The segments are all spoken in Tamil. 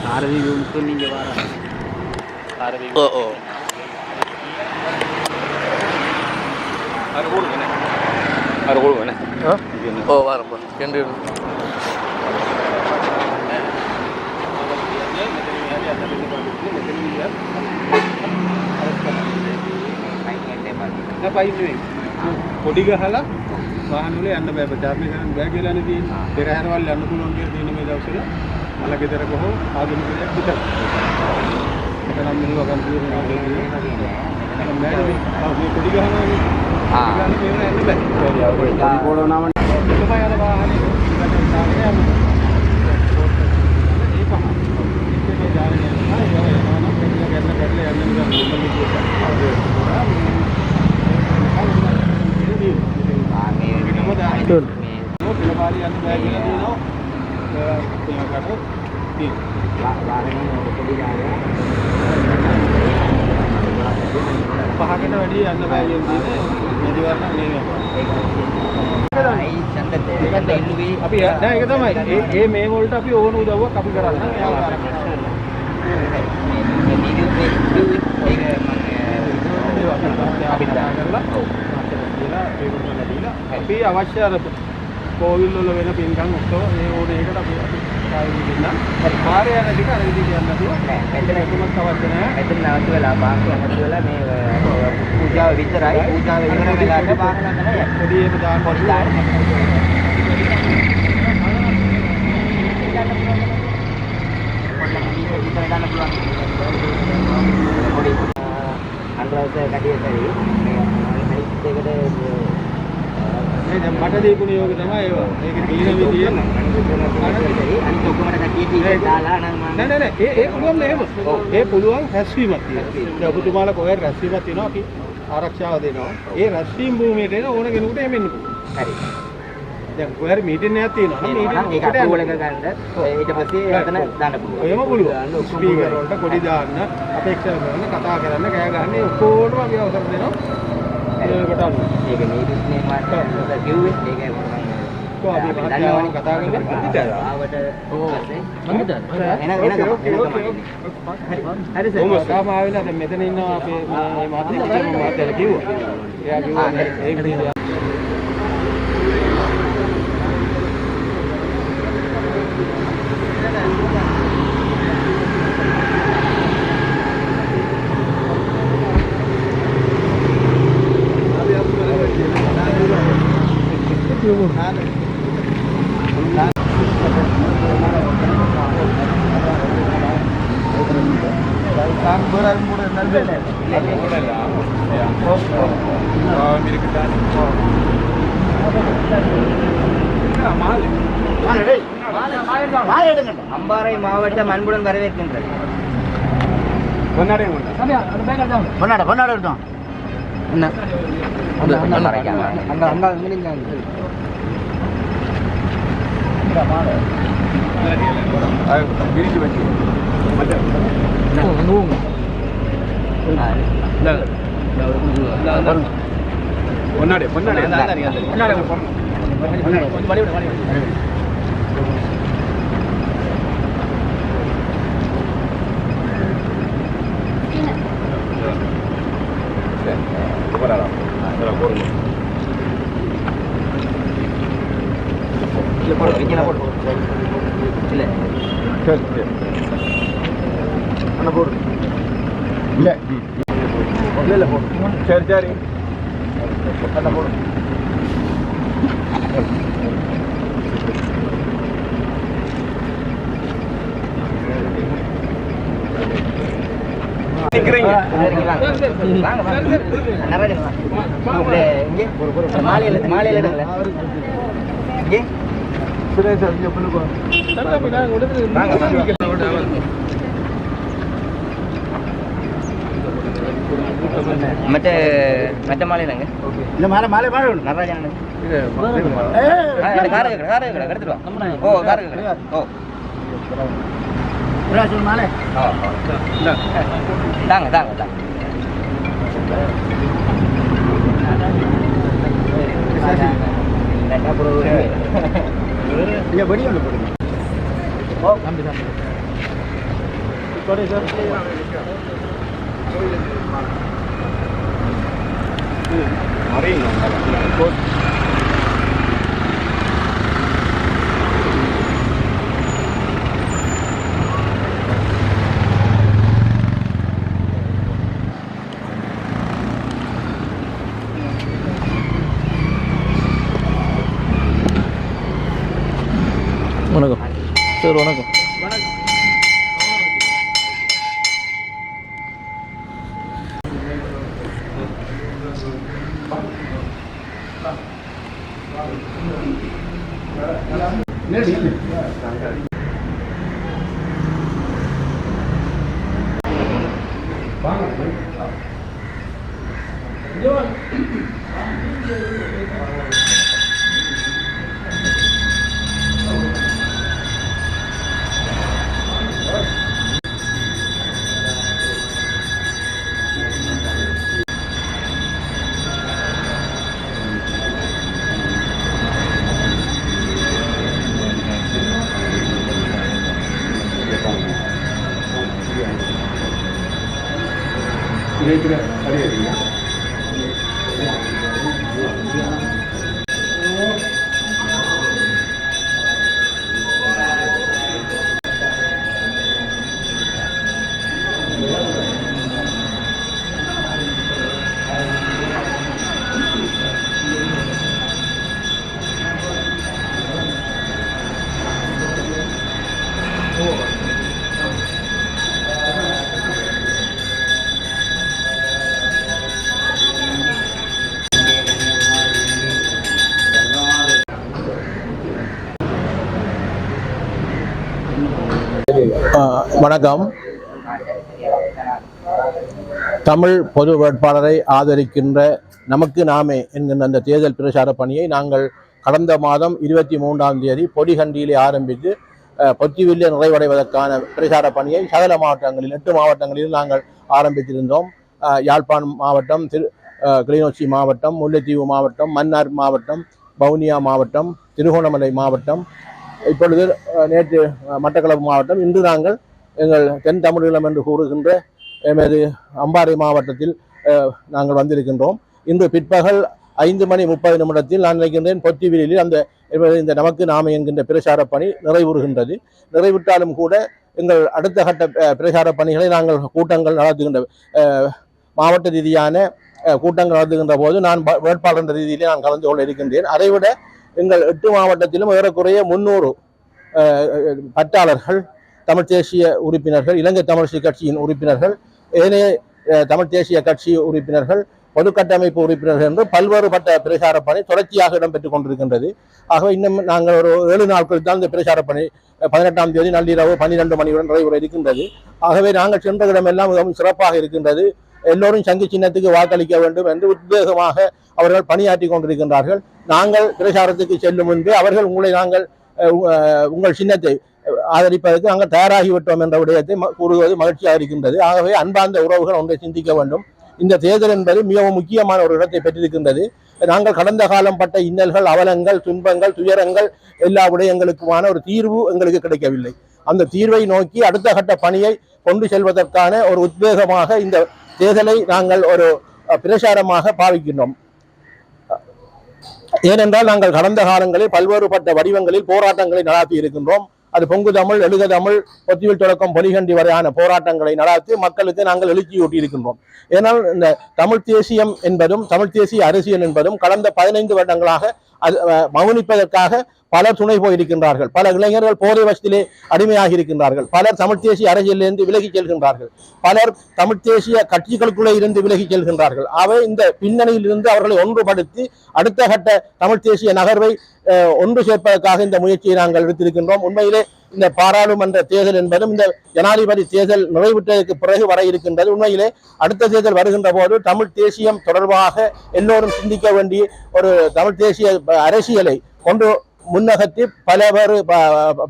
කාර්ය විමුක්තිය නිගේ වාර කාර්ය ඔව් අර ගොල්නේ ඔව් වරප කෙන්දේ පොඩි ගහලා වාහන වල යන්න බෑ ධර්ම ගන්න බෑ කියලා නේ තියෙන්නේ. පෙරහැරවල් යන්න පුළුවන් කියලා තියෙන මේ දවස්වල මල ගෙදර කොහොම ආගමික දෙයක් විතර. එතනම් මෙලව ගන්න තියෙනවා කියන්නේ. මේ පොඩි ගහනවා නේ. ගන්න මේව යන්න බෑ. පොඩි පොළොනම තමයි අර වාහනේ පහකට වැඩි යන්න බෑ කියන්නේ නිදිවරණ නෙවෙයි. අපි නෑ ඒක තමයි. ඒ මේ වලට අපි ඕන උදව්වක් අපි කරන්නේ. අපි අවශ්‍ය අර කෝවිල් වල වෙන පින්කම් ඔක්කොම මේ ඕන එකට අපි ආයෙත් දෙන්න. හරි කාර්යය යන ටික අර විදිහට යන්න නැතුව මෙතන එකමත් අවශ්‍ය නැහැ. මෙතන නැවතු වෙලා බාහක නැවතු වෙලා මේ පූජාව විතරයි. පූජාව ඉවර වෙලාට බාහක නැහැ. පොඩි එක දාන්න පොඩි දාන්න. පොඩි අන්තරාස කඩිය කරේ මේ මයික් එකට දැන් මට දීපු නියෝග තමයි ඒවා. මේකේ තියෙන විදිය අනිත් ඔක්කොම කටිය ටික දාලා නම් නෑ ඒ පුළුවන් නේද? ඒ පුළුවන් රැස්වීමක් තියෙනවා. දැන් ඔබතුමාලා කොහේ රැස්වීමක් තියෙනවා අපි ආරක්ෂාව දෙනවා. ඒ රැස්වීම භූමියට එන ඕන කෙනෙකුට එමෙන්න පුළුවන්. හරි. දැන් කොහේ මීටින් එකක් තියෙනවා නම් මීටින් ඒක අපෝල එක ගන්න ඊට පස්සේ එතන දාන්න පුළුවන්. එහෙම පුළුවන්. ස්පීකර් වලට කොඩි දාන්න, අපේක්ෂා කරන්න, කතා කරන්න, කෑ ගන්න ඔක්කොටම අපි අවසර දෙනවා. ඒකට අනුව. ඒක නීතිස්නේ මාත් කිව්වේ ඒක අපි මහත්යාවන් කතා කරලා ආවට පස්සේ හරි සර් තාම ආවෙලා දැන් මෙතන ඉන්නවා අපේ මේ මහත්යාලා කිව්වා. එයා කිව්වා ඒක දිහා அம்பாறை மாவட்ட மண்புடன் வரவேற்கின்றது. பொன்னாடை எடுத்தோம் சரி நிக்கிறீங்க மாலையில மற்ற மாலையிலங்க இந்த மாலை மாலை மாலை நடராஜன் கார எடுத்துட்டு வா. ஓ கார ஓ மாலை தாங்க தாங்க தாங்க இங்க படி ஒன்று போடுங்க. ஓ தம்பி தம்பி sorry sir. Marine. Good. வணக்கம் சார். வணக்கம். வணக்கம். தமிழ் பொது வேட்பாளரை ஆதரிக்கின்ற நமக்கு நாமே என்கின்ற அந்த தேர்தல் பிரச்சார பணியை நாங்கள் கடந்த மாதம் 23ஆம் தேதி பொடிகண்டியிலே ஆரம்பித்து பொத்திவில்லை நிறைவடைவதற்கான பிரச்சார பணியை சகல மாவட்டங்களில் 8 மாவட்டங்களில் நாங்கள் ஆரம்பித்திருந்தோம். யாழ்ப்பாணம் மாவட்டம், கிளிநொச்சி மாவட்டம், முல்லைத்தீவு மாவட்டம், மன்னார் மாவட்டம், வவுனியா மாவட்டம், திருகோணமலை மாவட்டம், இப்பொழுது நேற்று மட்டக்களப்பு மாவட்டம். இன்று நாங்கள் எங்கள் தென் தமிழீழம் என்று கூறுகின்ற எமது அம்பாறை மாவட்டத்தில் நாங்கள் வந்திருக்கின்றோம். இன்று பிற்பகல் 5:30 நான் நினைக்கின்றேன் பொத்திவிலில் இந்த நமக்கு நாமே என்கின்ற பிரச்சார பணி நிறைவுறுகின்றது. நிறைவுற்றாலும் கூட எங்கள் அடுத்த கட்ட பிரச்சார பணிகளை நாங்கள் கூட்டங்கள் நடத்துகின்ற மாவட்ட ரீதியான கூட்டங்கள் நடத்துகின்ற போது நான் வேட்பாளர் என்ற ரீதியிலே நான் கலந்து கொள்ள இருக்கின்றேன். அதைவிட எங்கள் 8 மாவட்டத்திலும் ஏறக்குறைய 300 பற்றாளர்கள், தமிழ் தேசிய உறுப்பினர்கள், இலங்கை தமிழ் கட்சியின் உறுப்பினர்கள், ஏனைய தமிழ் தேசிய கட்சி உறுப்பினர்கள், பொதுக்கட்டமைப்பு உறுப்பினர்கள் என்று பல்வேறுபட்ட பிரச்சார பணி தொடர்ச்சியாக இடம்பெற்றுக் கொண்டிருக்கின்றது. ஆகவே இன்னும் நாங்கள் ஒரு 7 நாட்கள் தான் இந்த பிரச்சார பணி 18ஆம் தேதி நள்ளிரவு 12 மணியுடன் நிறைவுற இருக்கின்றது. ஆகவே நாங்கள் சென்ற இடமெல்லாம் மிகவும் சிறப்பாக இருக்கின்றது. எல்லோரும் சங்கு சின்னத்துக்கு வாக்களிக்க வேண்டும் என்று உத்வேகமாக அவர்கள் பணியாற்றி கொண்டிருக்கின்றார்கள். நாங்கள் பிரச்சாரத்துக்கு செல்லும் முன்பே அவர்கள் உங்கள் சின்னத்தை ஆதரிப்பதற்கு நாங்கள் தயாராகிவிட்டோம் என்ற விடயத்தை கூறுவது மகிழ்ச்சியாக இருக்கின்றது. ஆகவே அன்பார்ந்த உறவுகள் ஒன்றை சிந்திக்க வேண்டும். இந்த தேர்தல் என்பது மிகவும் முக்கியமான ஒரு இடத்தை பெற்றிருக்கின்றது. நாங்கள் கடந்த காலம் பட்ட இன்னல்கள், அவலங்கள், துன்பங்கள், துயரங்கள் எல்லா விடயங்களுக்குமான ஒரு தீர்வு எங்களுக்கு கிடைக்கவில்லை. அந்த தீர்வை நோக்கி அடுத்த கட்ட பணியை கொண்டு செல்வதற்கான ஒரு உத்வேகமாக இந்த தேர்தலை நாங்கள் ஒரு பிரச்சாரமாக பாவிக்கின்றோம். ஏனென்றால் நாங்கள் கடந்த காலங்களில் பல்வேறுபட்ட வடிவங்களில் போராட்டங்களை நடாத்தி இருக்கின்றோம். அது பொங்கு தமிழ், எழுக தமிழ், பொத்திவில் தொடக்கம் பொலிகண்டி வரையான போராட்டங்களை நடாத்தி மக்களுக்கு நாங்கள் எழுச்சியூட்டி இருக்கின்றோம். ஏனால் இந்த தமிழ் தேசியம் என்பதும் தமிழ் தேசிய அரசியல் என்பதும் கடந்த 15 வருடங்களாக மௌனிப்பதற்காக பலர் துணை போயிருக்கின்றார்கள். பல இளைஞர்கள் போதை வசத்திலே அடிமையாகி இருக்கின்றார்கள். பலர் தமிழ் தேசிய அரசியலிலிருந்து விலகிச் செல்கின்றார்கள். பலர் தமிழ் தேசிய கட்சிகளுக்குள்ளே இருந்து விலகிச் செல்கின்றார்கள். அவை இந்த பின்னணியில் இருந்து அவர்களை ஒன்றுபடுத்தி அடுத்த கட்ட தமிழ் தேசிய நகர்வை ஒன்று சேர்ப்பதற்காக இந்த முயற்சியை நாங்கள் எடுத்திருக்கின்றோம். உண்மையிலே இந்த பாராளுமன்ற தேர்தல் என்பதும் இந்த ஜனாதிபதி தேர்தல் நிறைவுற்றதற்கு பிறகு வர இருக்கின்றது. உண்மையிலே அடுத்த தேர்தல் வருகின்ற போது தமிழ் தேசியம் தொடர்பாக எல்லோரும் சிந்திக்க வேண்டிய ஒரு தமிழ் தேசிய அரசியலை கொண்டு முன்னகர்த்தி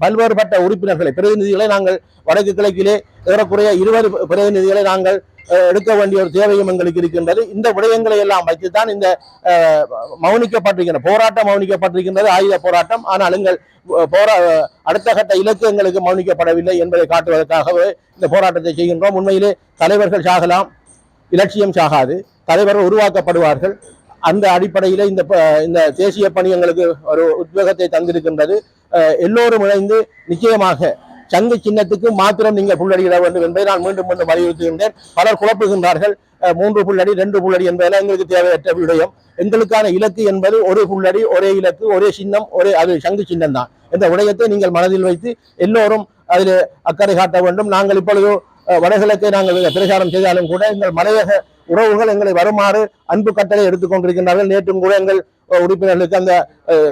பல்வேறுபட்ட உறுப்பினர்களை பிரதிநிதிகளை நாங்கள் வடக்கு கிழக்கிலே ஏறக்குறைய 20 பிரதிநிதிகளை நாங்கள் எடுக்க வேண்டிய ஒரு தேவையும் எங்களுக்கு இருக்கின்றது. இந்த விடயங்களை எல்லாம் வைத்துத்தான் இந்த போராட்டம் மௌனிக்கப்பட்டிருக்கின்றது, ஆயுத போராட்டம். ஆனால் எங்கள் அடுத்த கட்ட இலக்கு எங்களுக்கு மௌனிக்கப்படவில்லை என்பதை காட்டுவதற்காகவே இந்த போராட்டத்தை செய்கின்றோம். உண்மையிலே தலைவர்கள் சாகலாம், இலட்சியம் சாகாது, தலைவர்கள் உருவாக்கப்படுவார்கள். அந்த அடிப்படையில் இந்த தேசிய பணி எங்களுக்கு ஒரு உத்வேகத்தை தந்திருக்கின்றது. எல்லோரும் இணைந்து நிச்சயமாக சங்கு சின்னத்துக்கு மாத்திரம் நீங்கள் புள்ளடியிட வேண்டும் என்பதை நான் மீண்டும் வலியுறுத்துகின்றேன். பலர் குழப்புகின்றார்கள். 3 புள்ளடி 2 புள்ளடி என்பதெல்லாம் எங்களுக்கு தேவையற்ற விடயம். எங்களுக்கான இலக்கு என்பது ஒரு புள்ளடி, ஒரே இலக்கு, ஒரே சின்னம், அது சங்கு சின்னம் தான். இந்த விடயத்தை நீங்கள் மனதில் வைத்து எல்லோரும் அதில் அக்கறை காட்ட வேண்டும். நாங்கள் இப்பொழுது வடகிழக்கை நாங்கள் பிரச்சாரம் செய்தாலும் கூட எங்கள் மலையக உறவுகள் எங்களை வருமாறு அன்பு கட்டளை எடுத்துக்கொண்டிருக்கின்றார்கள். நேற்றும் கூட எங்கள் உறுப்பினர்களுக்கு அந்த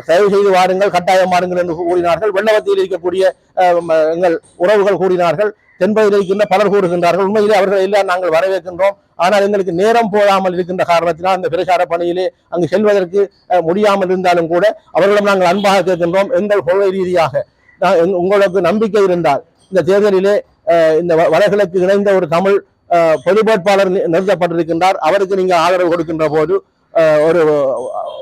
தயவு செய்து வாருங்கள், கட்டாயம் வாருங்கள் என்று கூறினார்கள். வெள்ளவத்தில் இருக்கக்கூடிய எங்கள் உறவுகள் கூறினார்கள். தென்பகுதியில் இருக்கின்ற பலர் கூறுகின்றார்கள். உண்மையிலே அவர்கள் எல்லாம் நாங்கள் வரவேற்கின்றோம். ஆனால் எங்களுக்கு நேரம் போதாமல் இருக்கின்ற காரணத்தினால் அந்த பிரச்சார பணியிலே அங்கு செல்வதற்கு முடியாமல் இருந்தாலும் கூட அவர்களிடம் நாங்கள் அன்பாக கேட்கின்றோம். எங்கள் கொள்கை ரீதியாக உங்களுக்கு நம்பிக்கை இருந்தால் இந்த தேர்தலிலே இந்த வடகிழக்கு இணைந்த ஒரு தமிழ் பொது வேட்பாளர் நிறுத்தப்பட்டிருக்கின்றார். அவருக்கு நீங்கள் ஆதரவு கொடுக்கின்ற போது ஒரு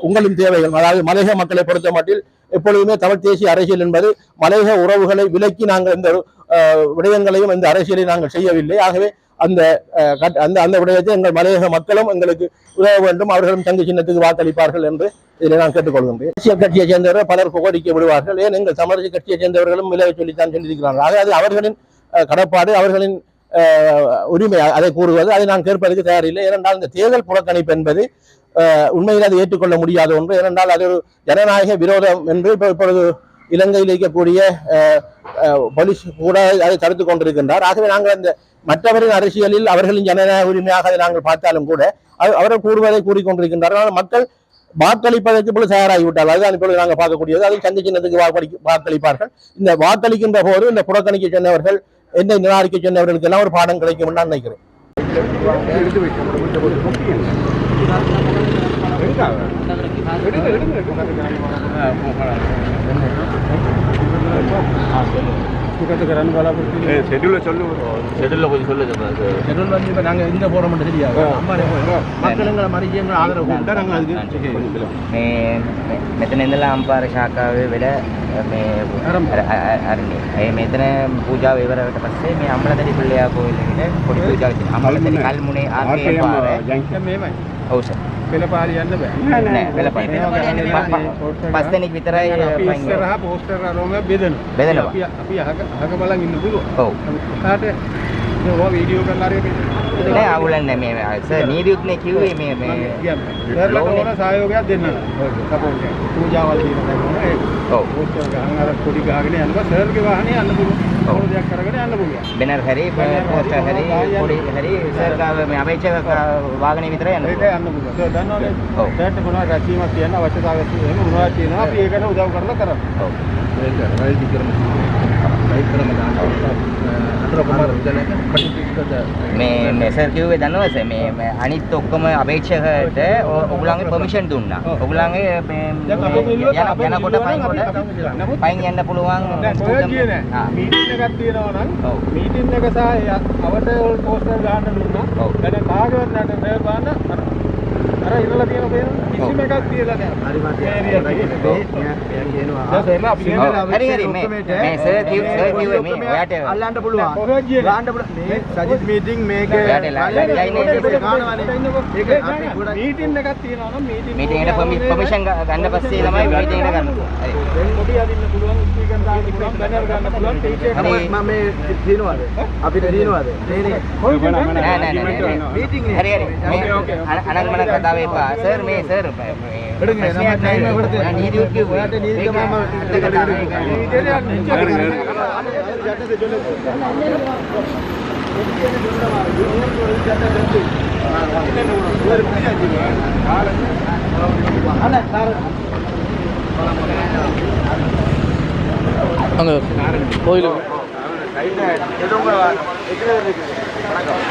உங்களின் தேவைகள், அதாவது மலையக மக்களை பொறுத்த மட்டில் எப்பொழுதுமே தமிழ் தேசிய அரசியல் என்பது மலையக உறவுகளை விலக்கி நாங்கள் இந்த விடயங்களையும் இந்த அரசியலை நாங்கள் செய்யவில்லை. ஆகவே அந்த விடயத்தை எங்கள் மலையக மக்களும் எங்களுக்கு உதவ வேண்டும். அவர்களும் சங்கு சின்னத்துக்கு வாக்களிப்பார்கள் என்று இதில் நான் கேட்டுக்கொள்கின்றேன். அரசியல் கட்சியை சேர்ந்தவர்கள் பலர் கோரிக்கை விடுவார்கள். ஏன் எங்கள் தமிழக கட்சியை சேர்ந்தவர்களும் விளைவை சொல்லித்தான் சொல்லியிருக்கிறார்கள். ஆக அவர்களின் கடப்பாடு, அவர்களின் உரிமை அதை கூறுவது, அதை நான் கேட்பதற்கு தயாரில்லை. ஏனென்றால் இந்த தேர்தல் புறக்கணிப்பு என்பது உண்மையில் அதை ஏற்றுக்கொள்ள முடியாத ஒன்று. ஏனென்றால் அது ஒரு ஜனநாயக விரோதம் என்று இப்பொழுது இலங்கையில் இருக்கக்கூடிய போலீஸ் கூட அதை தடுத்துக் கொண்டிருக்கின்றார். ஆகவே நாங்கள் அந்த மற்றவரின் அரசியலில் அவர்களின் ஜனநாயக உரிமையாக அதை நாங்கள் பார்த்தாலும் கூட அவர்கள் கூறுவதை கூறிக்கொண்டிருக்கின்றார்கள். ஆனால் மக்கள் வாக்களிப்பதற்கு இப்பொழுது தயாராகிவிட்டார்கள். அதுதான் இப்பொழுது நாங்கள் பார்க்கக்கூடியது. அதை சந்தி சின்னத்துக்கு வாக்களிப்பார்கள். இந்த வாக்களிக்கின்ற போது இந்த புறக்கணிக்க சொன்னவர்கள், என்னை நிராகரிக்க சொன்னவர்களுக்கு எல்லாம் ஒரு பாடம் கிடைக்கும் நான் நினைக்கிறேன். நாங்கள் எங்க போறோம் தெரியாது. மக்களுங்களை மறிஜியங்கள் ආදරව கொடுத்தா நாங்கள் அதுக்கு මෙතන ඉඳලා අම්පාර ශාඛාවේ වෙල මේ අරන්නේ. මෙතන පූජාව ඉවරවට පස්සේ මේ අම්බලදරි පිள்ளைයා කෝවිලෙට පොඩි පූජාවක් තියෙනවා. අම්බලදරි කල්මුනේ ආර්ගේ පාර. ජංක්ෂන් මෙහෙමයි. ඔව් සර්. පෙළපාලි යන්න බෑ. නෑ පෙළපාලි. පස් දෙනෙක් විතරයි ඉස්සරහා පෝස්ටර් අරෝම බෙදෙනවා. අපි අහක බලන් ඉන්න පුළුවන්. ඔව්. කාට ඔය වීඩියෝ කරලා හරි නෑ අවුලන්නේ මේ සර් නීතියුත්නේ කිව්වේ මේ සර්ලට ඕන සහයෝගයක් දෙන්න. සපෝට් එක. පූජාවල් තියෙනවා ඒක. ඔව්. පෝස්ටර් ගහන අර පොඩි ගහගෙන යනවා සර්ගේ වාහනේ යන්න පුළුවන්. ඕන දෙයක් කරගෙන යන්න පුළුවන්. බැනර් හරි පෝස්ටර් හරි පොඩි හරි සර් ගාව මේ අපේක්ෂක වාහනේ විතරයි යන්න පුළුවන්. ඒක යන්න පුළුවන්. සර් දන්නවනේ. ඔව්. සර්ට මොනවද රැකීමක් තියෙන අවශ්‍යතාවයක් තියෙන මොනවද තියෙනවා අපි ඒකට උදව් කරලා කරමු. ඔව්. ඒක රයිටි කරමු. රයිට් කරමු දාන්න. මේ සර් කිව්වේ දන්නවද මේ අනිත් ඔක්කොම අපේක්ෂකයට ඔයගොල්ලන්ගේ පර්මිෂන් දුන්නා. ඔයගොල්ලන්ගේ යනකොට පයින් යන්න පුළුවන්. මීටින් එකක් තියෙනවා නම් මීටින් එක සහ අවට පෝස්ටර් ගහන්න දුන්නා. දැන් කාගේවත් නැට මේ බලන්න අර ඉන්නලා තියෙන කිසිම එකක් තියලා නැහැ. හරි මාත් හරි මේ සර් කිව්වේ මේ ඔයාට අල්ලන්න පුළුවන්. ගන්න පුළුවන්. මේ සජිත් මීටින් මේක මීටින් එකක් තියෙනවා නම් මීටින් එකට පර්මිෂන් ගන්න පස්සේ තමයි මීටින් එක ගන්න. හරි. දැන් පොඩි අදින්න පුළුවන්, ස්පීකර් දාන්න පුළුවන්, බැනර් ගන්න පුළුවන්, ටීචර් මම මේ දිනනවාද? අපිට දිනනවාද? නෑ මීටින් හරි ඕකේ අනගමන කතාවේ එපා. සර් මේ සර් නීතියුත් කිව්වේ ඔයාට නීතිය මම அங்கே கோயில் வணக்கம்.